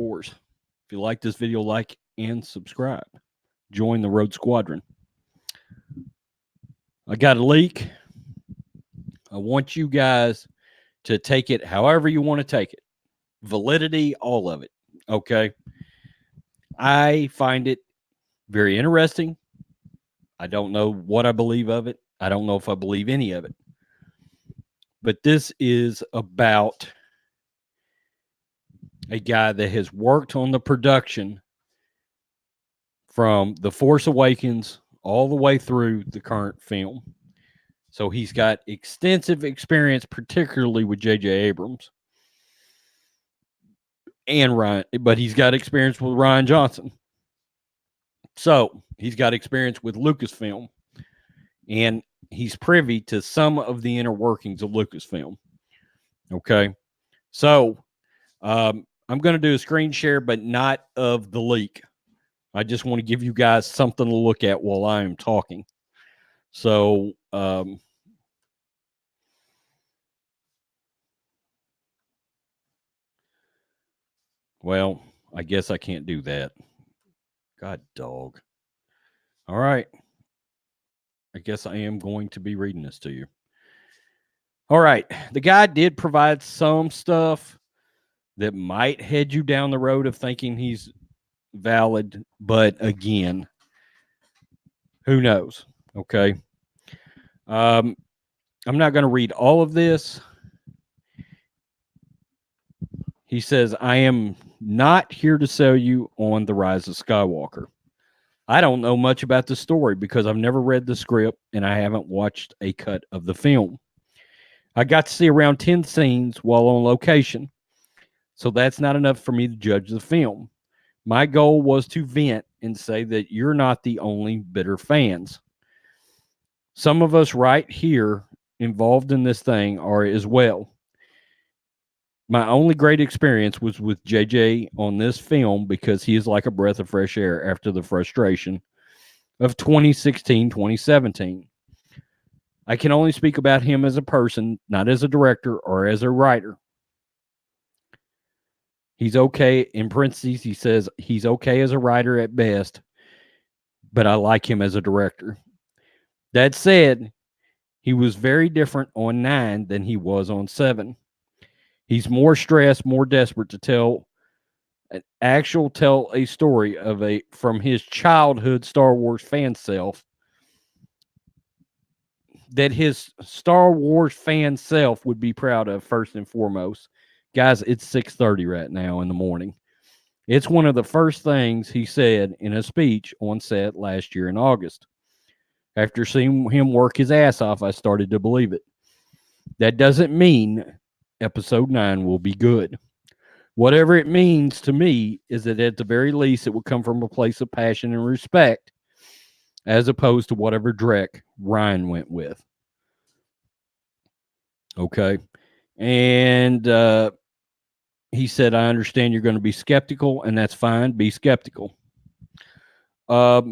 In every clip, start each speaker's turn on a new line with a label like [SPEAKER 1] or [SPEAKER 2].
[SPEAKER 1] Wars. If you like this video, like and subscribe. Join the Road Squadron. I got a leak. I want you guys to take it however you want to take it. Validity, all of it. Okay. I find it very interesting. I don't know what I believe of it. I don't know if I believe any of it. But this is about a guy that has worked on the production from The Force Awakens all the way through the current film. So he's got extensive experience, particularly with J.J. Abrams and Ryan, but he's got experience with Rian Johnson. So he's got experience with Lucasfilm, and he's privy to some of the inner workings of Lucasfilm. Okay. So I'm going to do a screen share, but not of the leak. I just want to give you guys something to look at while I am talking. So, well, I guess I can't do that. God dog. All right. I guess I am going to be reading this to you. All right. The guy did provide some stuff that might head you down the road of thinking he's valid, but again, who knows? Okay. I'm not going to read all of this. He says, I am not here to sell you on The Rise of Skywalker. I don't know much about the story because I've never read the script and I haven't watched a cut of the film. I got to see around 10 scenes while on location, so that's not enough for me to judge the film. My goal was to vent and say that you're not the only bitter fans. Some of us right here involved in this thing are as well. My only great experience was with JJ on this film because he is like a breath of fresh air after the frustration of 2016, 2017. I can only speak about him as a person, not as a director or as a writer. He's okay. In parentheses, he says he's okay as a writer at best, but I like him as a director. That said, he was very different on 9 than he was on 7. He's more stressed, more desperate to tell a story of from his childhood Star Wars fan self that his Star Wars fan self would be proud of first and foremost. Guys, it's 6:30 right now in the morning. It's one of the first things he said in a speech on set last year in August. After seeing him work his ass off, I started to believe it. That doesn't mean episode 9 will be good. Whatever it means to me is that at the very least it will come from a place of passion and respect as opposed to whatever dreck Ryan went with. Okay. And he said, I understand you're going to be skeptical, and that's fine. Be skeptical. I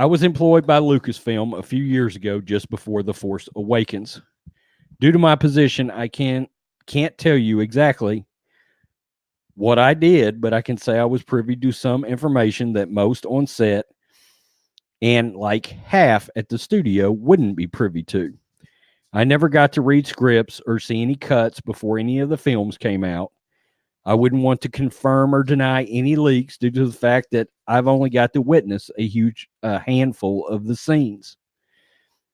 [SPEAKER 1] was employed by Lucasfilm a few years ago just before The Force Awakens. Due to my position, I can't tell you exactly what I did, but I can say I was privy to some information that most on set and like half at the studio wouldn't be privy to. I never got to read scripts or see any cuts before any of the films came out. I wouldn't want to confirm or deny any leaks due to the fact that I've only got to witness a huge handful of the scenes.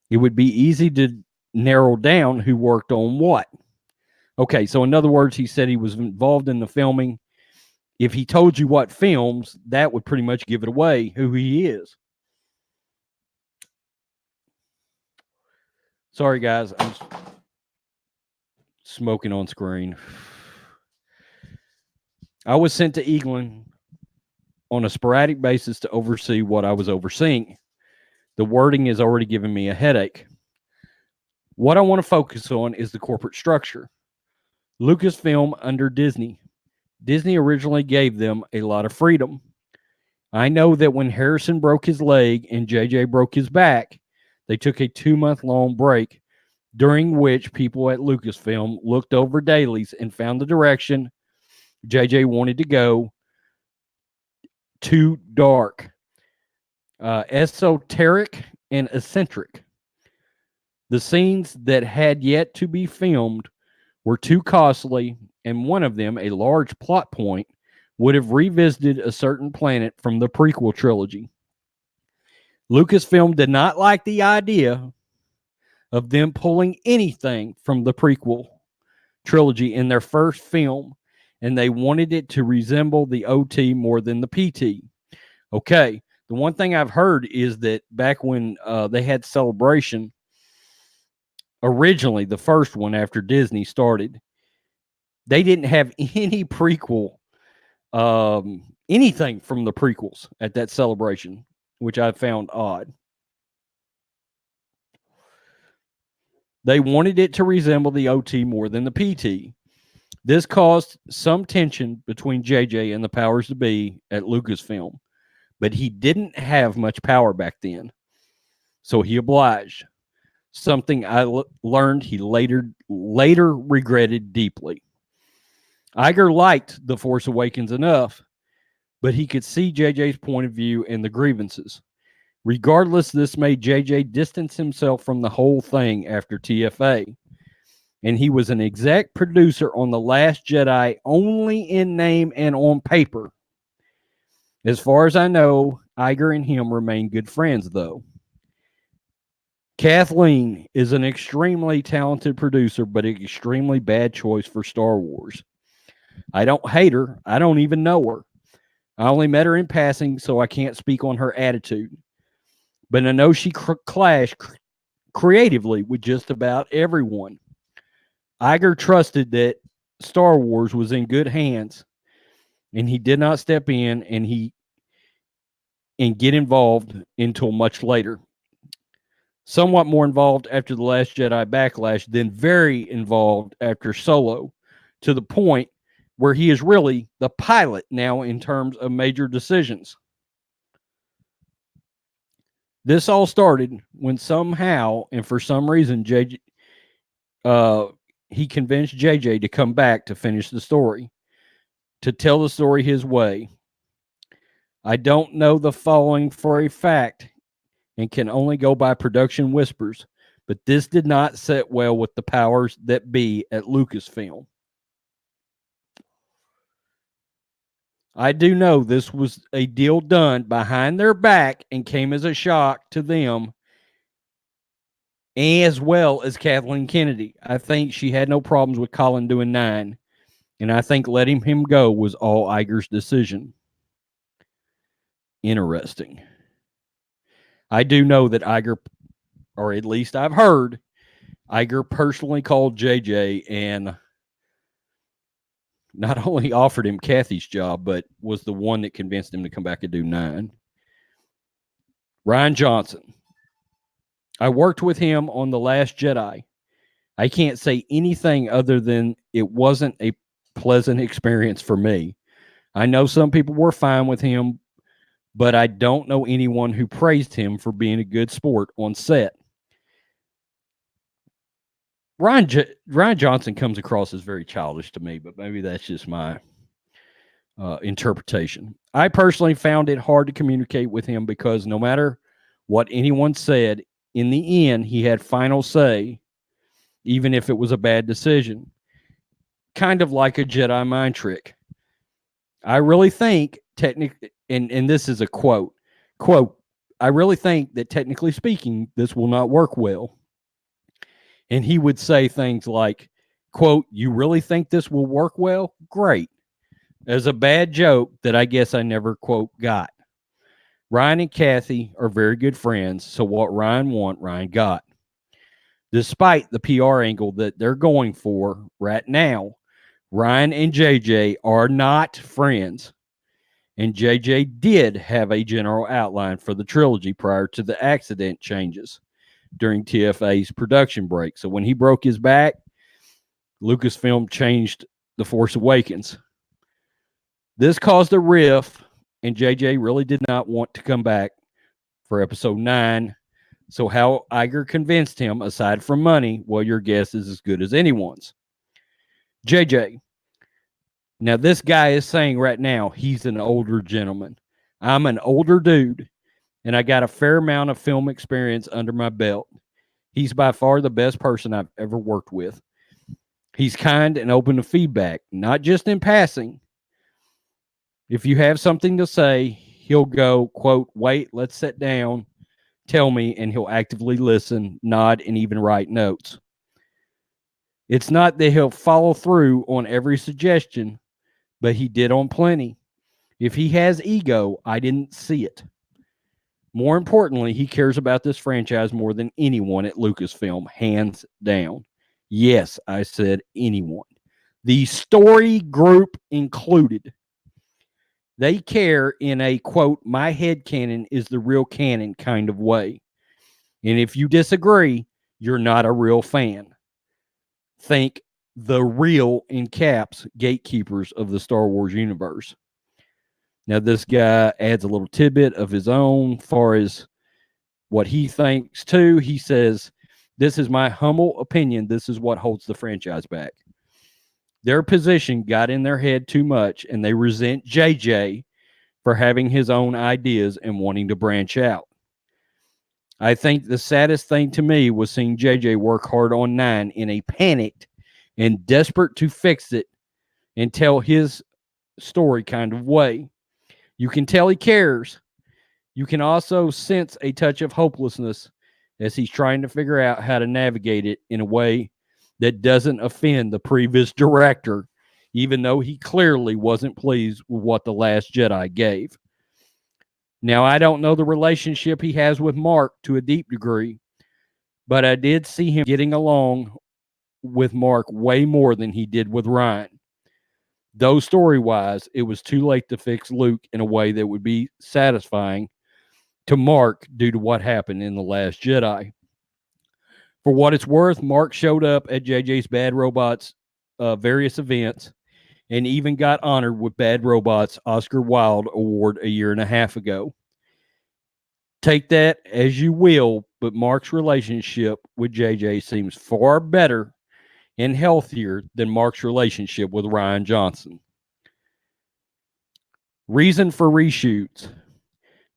[SPEAKER 1] It would be easy to narrow down who worked on what. Okay, so in other words, he said he was involved in the filming. If he told you what films, that would pretty much give it away who he is. Sorry, guys. I'm smoking on screen. I was sent to England on a sporadic basis to oversee what I was overseeing. The wording is already giving me a headache. What I want to focus on is the corporate structure. Lucasfilm under Disney. Disney originally gave them a lot of freedom. I know that when Harrison broke his leg and JJ broke his back, they took a 2-month-long break during which people at Lucasfilm looked over dailies and found the direction JJ wanted to go too dark, esoteric, and eccentric. The scenes that had yet to be filmed were too costly, and one of them, a large plot point, would have revisited a certain planet from the prequel trilogy. Lucasfilm did not like the idea of them pulling anything from the prequel trilogy in their first film, and they wanted it to resemble the OT more than the PT. Okay, the one thing I've heard is that back when they had Celebration, originally the first one after Disney started, they didn't have any prequel, anything from the prequels at that Celebration, which I found odd. They wanted it to resemble the OT more than the PT. This caused some tension between JJ and the powers to be at Lucasfilm, but he didn't have much power back then, so he obliged. Something I learned he later regretted deeply. Iger liked The Force Awakens enough, but he could see JJ's point of view and the grievances. Regardless, this made JJ distance himself from the whole thing after TFA. And he was an exec producer on The Last Jedi only in name and on paper. As far as I know, Iger and him remain good friends, though. Kathleen is an extremely talented producer, but an extremely bad choice for Star Wars. I don't hate her. I don't even know her. I only met her in passing, so I can't speak on her attitude. But I know she clashed creatively with just about everyone. Iger trusted that Star Wars was in good hands, and he did not step in and get involved until much later. Somewhat more involved after The Last Jedi Backlash, then very involved after Solo, to the point where he is really the pilot now in terms of major decisions. This all started when somehow and for some reason he convinced JJ to come back to finish the story, to tell the story his way. I don't know the following for a fact and can only go by production whispers, but this did not sit well with the powers that be at Lucasfilm. I do know this was a deal done behind their back and came as a shock to them, as well as Kathleen Kennedy. I think she had no problems with Colin doing 9, and I think letting him go was all Iger's decision. Interesting. I do know that Iger, or at least I've heard, Iger personally called JJ and not only offered him Kathy's job, but was the one that convinced him to come back and do 9. Rian Johnson. I worked with him on The Last Jedi. I can't say anything other than it wasn't a pleasant experience for me. I know some people were fine with him, but I don't know anyone who praised him for being a good sport on set. Rian Johnson comes across as very childish to me, but maybe that's just my interpretation. I personally found it hard to communicate with him because no matter what anyone said, in the end, he had final say, even if it was a bad decision. Kind of like a Jedi mind trick. I really think, and this is a quote, I really think that technically speaking, this will not work well. And he would say things like, quote, you really think this will work well? Great. As a bad joke that I guess I never, quote, got. Rian and Kathy are very good friends, so what Rian want, Rian got. Despite the PR angle that they're going for right now, Rian and JJ are not friends. And JJ did have a general outline for the trilogy prior to the accident changes during TFA's production break. So when he broke his back, Lucasfilm changed The Force Awakens. This caused a rift, and JJ really did not want to come back for episode 9. So how Iger convinced him, aside from money, well, your guess is as good as anyone's. JJ, Now, this guy is saying right now he's an older gentleman. I'm an older dude, and I got a fair amount of film experience under my belt. He's by far the best person I've ever worked with. He's kind and open to feedback, not just in passing. If you have something to say, he'll go, quote, wait, let's sit down, tell me, and he'll actively listen, nod, and even write notes. It's not that he'll follow through on every suggestion, but he did on plenty. If he has ego, I didn't see it. More importantly, he cares about this franchise more than anyone at Lucasfilm, hands down. Yes, I said anyone. The story group included. They care in a, quote, my head canon is the real canon kind of way. And if you disagree, you're not a real fan. Think the real, in caps, gatekeepers of the Star Wars universe. Now, this guy adds a little tidbit of his own far as what he thinks too. He says, this is my humble opinion. This is what holds the franchise back. Their position got in their head too much, and they resent JJ for having his own ideas and wanting to branch out. I think the saddest thing to me was seeing JJ work hard on 9 in a panicked and desperate to fix it and tell his story kind of way. You can tell he cares. You can also sense a touch of hopelessness as he's trying to figure out how to navigate it in a way that doesn't offend the previous director, even though he clearly wasn't pleased with what The Last Jedi gave. Now, I don't know the relationship he has with Mark to a deep degree, but I did see him getting along with Mark way more than he did with Rian. Though story-wise, it was too late to fix Luke in a way that would be satisfying to Mark due to what happened in The Last Jedi. For what it's worth, Mark showed up at JJ's Bad Robots various events and even got honored with Bad Robots Oscar Wilde Award a year and a half ago. Take that as you will, but Mark's relationship with JJ seems far better and healthier than Mark's relationship with Rian Johnson. Reason for reshoots.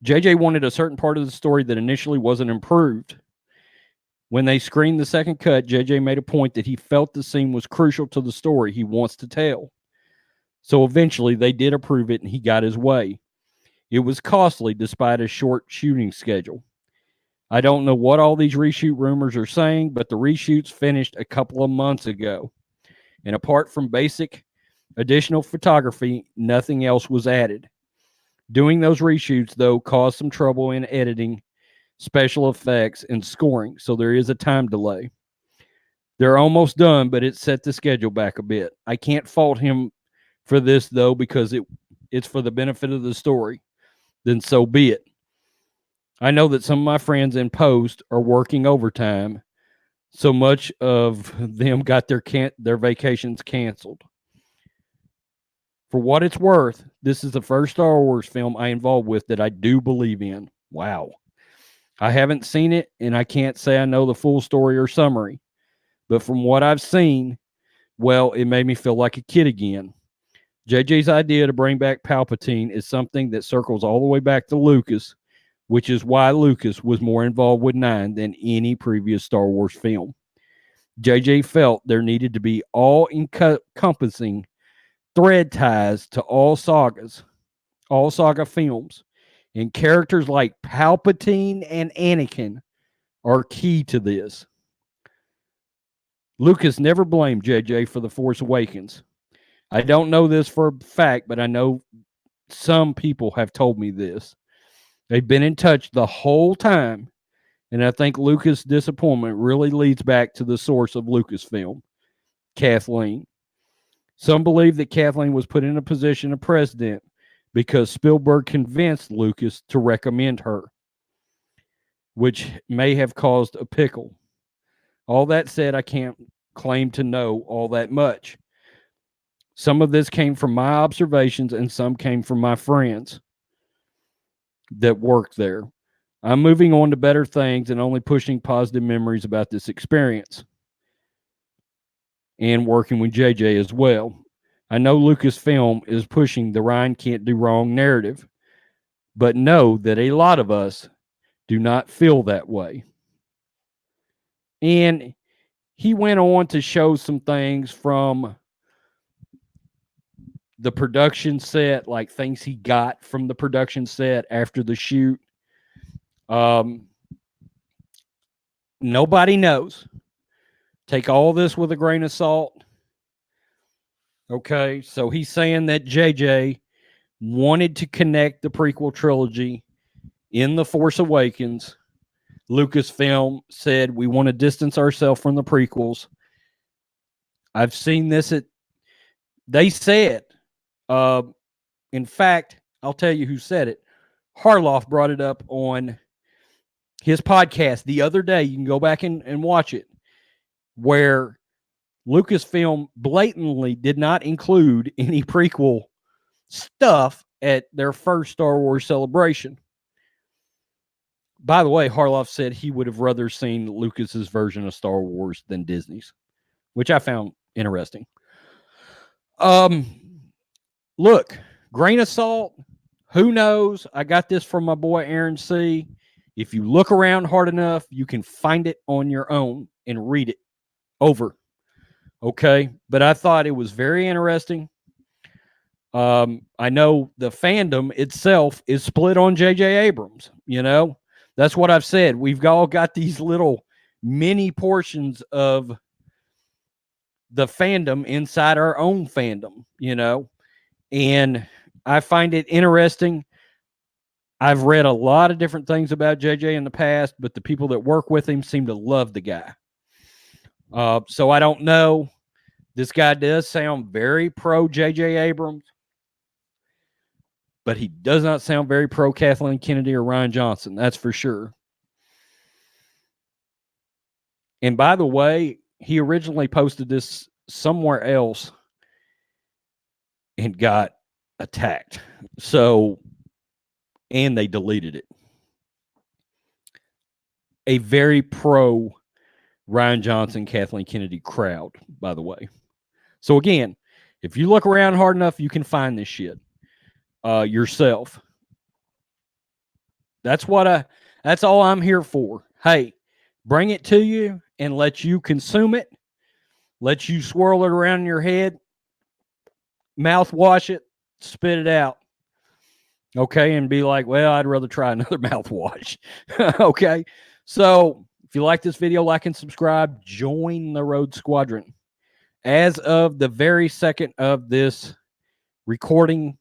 [SPEAKER 1] JJ wanted a certain part of the story that initially wasn't improved. When they screened the second cut, JJ made a point that he felt the scene was crucial to the story he wants to tell. So eventually they did approve it and he got his way. It was costly despite a short shooting schedule. I don't know what all these reshoot rumors are saying, but the reshoots finished a couple of months ago. And apart from basic additional photography, nothing else was added. Doing those reshoots, though, caused some trouble in editing, special effects, and scoring, so there is a time delay. They're almost done, but it set the schedule back a bit. I can't fault him for this, though, because it's for the benefit of the story. Then so be it. I know that some of my friends in post are working overtime, so much of them got their vacations canceled. For what it's worth, this is the first Star Wars film I involved with that I do believe in. Wow. I haven't seen it, and I can't say I know the full story or summary. But from what I've seen, well, it made me feel like a kid again. JJ's idea to bring back Palpatine is something that circles all the way back to Lucas, which is why Lucas was more involved with 9 than any previous Star Wars film. JJ felt there needed to be all-encompassing thread ties to all saga films, and characters like Palpatine and Anakin are key to this. Lucas never blamed JJ for The Force Awakens. I don't know this for a fact, but I know some people have told me this. They've been in touch the whole time, and I think Lucas' disappointment really leads back to the source of Lucasfilm, Kathleen. Some believe that Kathleen was put in a position of president because Spielberg convinced Lucas to recommend her, which may have caused a pickle. All that said, I can't claim to know all that much. Some of this came from my observations and some came from my friends that worked there. I'm moving on to better things and only pushing positive memories about this experience and working with JJ as well. I know Lucasfilm is pushing the Rian can't do wrong narrative, but know that a lot of us do not feel that way. And he went on to show some things from the production set, like things he got from the production set after the shoot. Nobody knows. Take all this with a grain of salt. Okay, so he's saying that JJ wanted to connect the prequel trilogy in The Force Awakens. Lucasfilm said, we want to distance ourselves from the prequels. I've seen this they said, in fact, I'll tell you who said it. Harloff brought it up on his podcast the other day. You can go back and watch it, where Lucasfilm blatantly did not include any prequel stuff at their first Star Wars celebration. By the way, Harloff said he would have rather seen Lucas's version of Star Wars than Disney's, which I found interesting. Look, grain of salt, who knows? I got this from my boy Aaron C. If you look around hard enough, you can find it on your own and read it over. Okay, but I thought it was very interesting. I know the fandom itself is split on J.J. Abrams. You know, that's what I've said. We've all got these little mini portions of the fandom inside our own fandom, you know, and I find it interesting. I've read a lot of different things about JJ in the past, but the people that work with him seem to love the guy. So I don't know. This guy does sound very pro JJ Abrams, but he does not sound very pro Kathleen Kennedy or Rian Johnson. That's for sure. And by the way, he originally posted this somewhere else and got attacked. So, and they deleted it. A very pro Rian Johnson, Kathleen Kennedy crowd, by the way. So again, if you look around hard enough, you can find this shit yourself. That's all I'm here for. Hey, bring it to you and let you consume it. Let you swirl it around in your head, mouthwash it, spit it out. Okay, and be like, well, I'd rather try another mouthwash. Okay, so if you like this video, like and subscribe. Join the Road Squadron. As of the very second of this recording,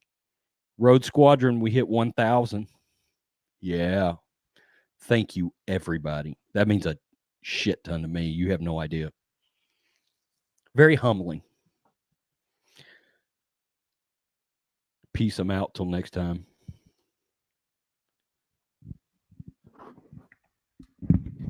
[SPEAKER 1] Road Squadron, we hit 1,000. Yeah. Thank you, everybody. That means a shit ton to me. You have no idea. Very humbling. Peace. I'm out till next time.